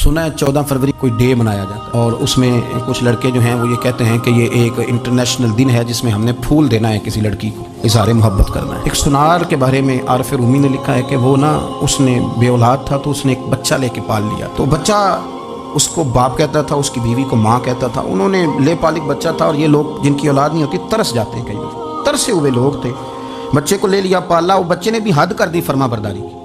सुना है 14 फरवरी कोई डे मनाया जाता है और उसमें कुछ लड़के जो हैं वो ये कहते हैं कि ये एक इंटरनेशनल दिन है जिसमें हमने फूल देना है किसी लड़की को, इज़हार मोहब्बत करना है। एक सुनार के बारे में आरिफ रूमी ने लिखा है कि वो ना उसने बेऔलाद था तो उसने एक बच्चा लेके पाल लिया। तो बच्चा उसको बाप कहता था, उसकी बीवी को माँ कहता था। उन्होंने ले पालिक बच्चा था और ये लोग जिनकी औलाद नहीं होती तरस जाते हैं, कई लोग तरसे हुए लोग थे। बच्चे को ले लिया, पाला, वो बच्चे ने भी हद कर दी फर्मा बरदारी की।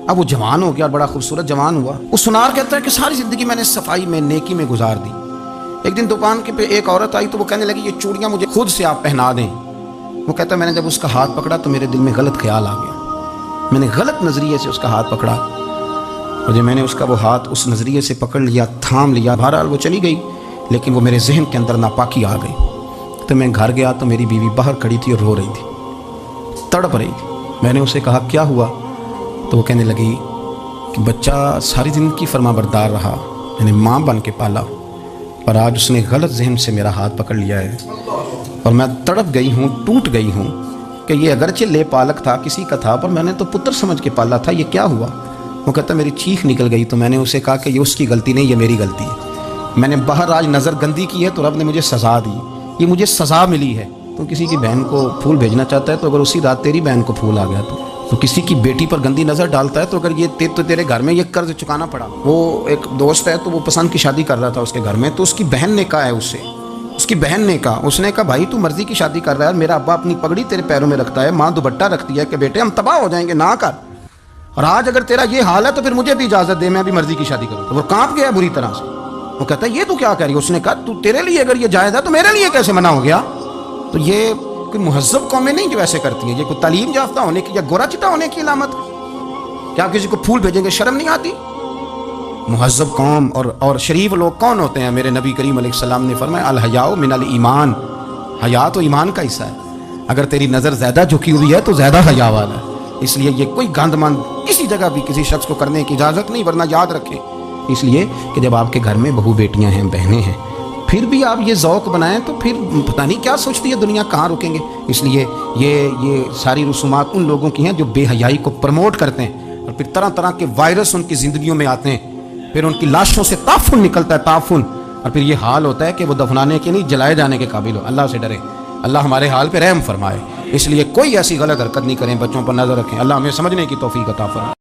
अब वो जवान हो गया और बड़ा खूबसूरत जवान हुआ। वो सुनार कहता है कि सारी ज़िंदगी मैंने सफाई में, नेकी में गुजार दी। एक दिन दुकान के पे एक औरत आई तो वो कहने लगी ये चूड़ियाँ मुझे खुद से आप पहना दें। वो कहता है मैंने जब उसका हाथ पकड़ा तो मेरे दिल में गलत ख्याल आ गया। मैंने गलत नज़रिए से उसका हाथ पकड़ा और जब मैंने उसका वो हाथ उस नज़रिए से पकड़ लिया, थाम लिया, बहरहाल वो चली गई, लेकिन वो मेरे जहन के अंदर नापाकी आ गई। तो मैं घर गया तो मेरी बीवी बाहर खड़ी थी और रो रही थी, तड़प रही थी। मैंने उसे कहा क्या हुआ? तो वो कहने लगी कि बच्चा सारी ज़िंदगी फरमाबरदार रहा, मैंने माँ बन के पाला और आज उसने गलत जहन से मेरा हाथ पकड़ लिया है और मैं तड़प गई हूँ, टूट गई हूँ कि ये अगरचे ले पालक था, किसी का था, पर मैंने तो पुत्र समझ के पाला था, ये क्या हुआ? वो कहता मेरी चीख निकल गई। तो मैंने उसे कहा कि ये उसकी गलती नहीं, ये मेरी गलती है। मैंने बाहर आज नज़र गंदी की है तो रब ने मुझे सज़ा दी, ये मुझे सज़ा मिली है। तो किसी की बहन को फूल भेजना चाहता है तो अगर उसी रात तेरी बहन को फूल आ गया तो किसी की बेटी पर गंदी नज़र डालता है तो अगर ये तेरे घर में ये कर्ज चुकाना पड़ा। वो एक दोस्त है तो वो पसंद की शादी कर रहा था उसके घर में, तो उसकी बहन ने कहा है उससे, उसकी बहन ने कहा, उसने कहा भाई तू मर्जी की शादी कर रहा है, मेरा अब्बा अपनी पगड़ी तेरे पैरों में रखता है, माँ दुपट्टा रखती है कि बेटे हम तबाह हो जाएंगे, ना कर। और आज अगर तेरा ये हाल है तो फिर मुझे भी इजाज़त दे, मैं भी मर्जी की शादी करूँ। तो वो कांप गया बुरी तरह से। वो कहता है ये तू क्या कह रही है? उसने कहा तू तेरे लिए अगर ये जायज़ है तो मेरे लिए कैसे मना हो गया? तो ये कोई मुहज़्ज़ब कौमें नहीं जो ऐसे करती हैं, ये कोई तालीम याफ्ता होने की या गोरा चिटा होने की इलामत है? क्या किसी को फूल भेजेंगे शर्म नहीं आती? मुहज़्ज़ब कौम और शरीफ लोग कौन होते हैं? मेरे नबी करीम अलैहिस्सलाम ने फरमाया अल हयाउ मिनल ईमान, हया तो ईमान का हिस्सा है। अगर तेरी नज़र ज़्यादा झुकी हुई है तो ज़्यादा हया वाला है। इसलिए ये कोई गंदमंद किसी जगह भी किसी शख्स को करने की इजाज़त नहीं, वरना याद रखें इसलिए कि जब आपके घर में बहू बेटियां हैं, बहनें हैं, फिर भी आप ये ज़ौक़ बनाएं तो फिर पता नहीं क्या सोचती है दुनिया, कहाँ रुकेंगे। इसलिए ये सारी रसूमात उन लोगों की हैं जो बेहयाई को प्रमोट करते हैं और फिर तरह तरह के वायरस उनकी ज़िंदगियों में आते हैं, फिर उनकी लाशों से ताफुन निकलता है, ताफुन, और फिर ये हाल होता है कि वो दफनाने के नहीं जलाए जाने के काबिल हो। अल्लाह से डरें, अल्लाह हमारे हाल पे रहम फरमाए। इसलिए कोई ऐसी गलत हरकत नहीं करें, बच्चों पर नज़र रखें। अल्लाह हमें समझने की तौफीक अता फरमाए।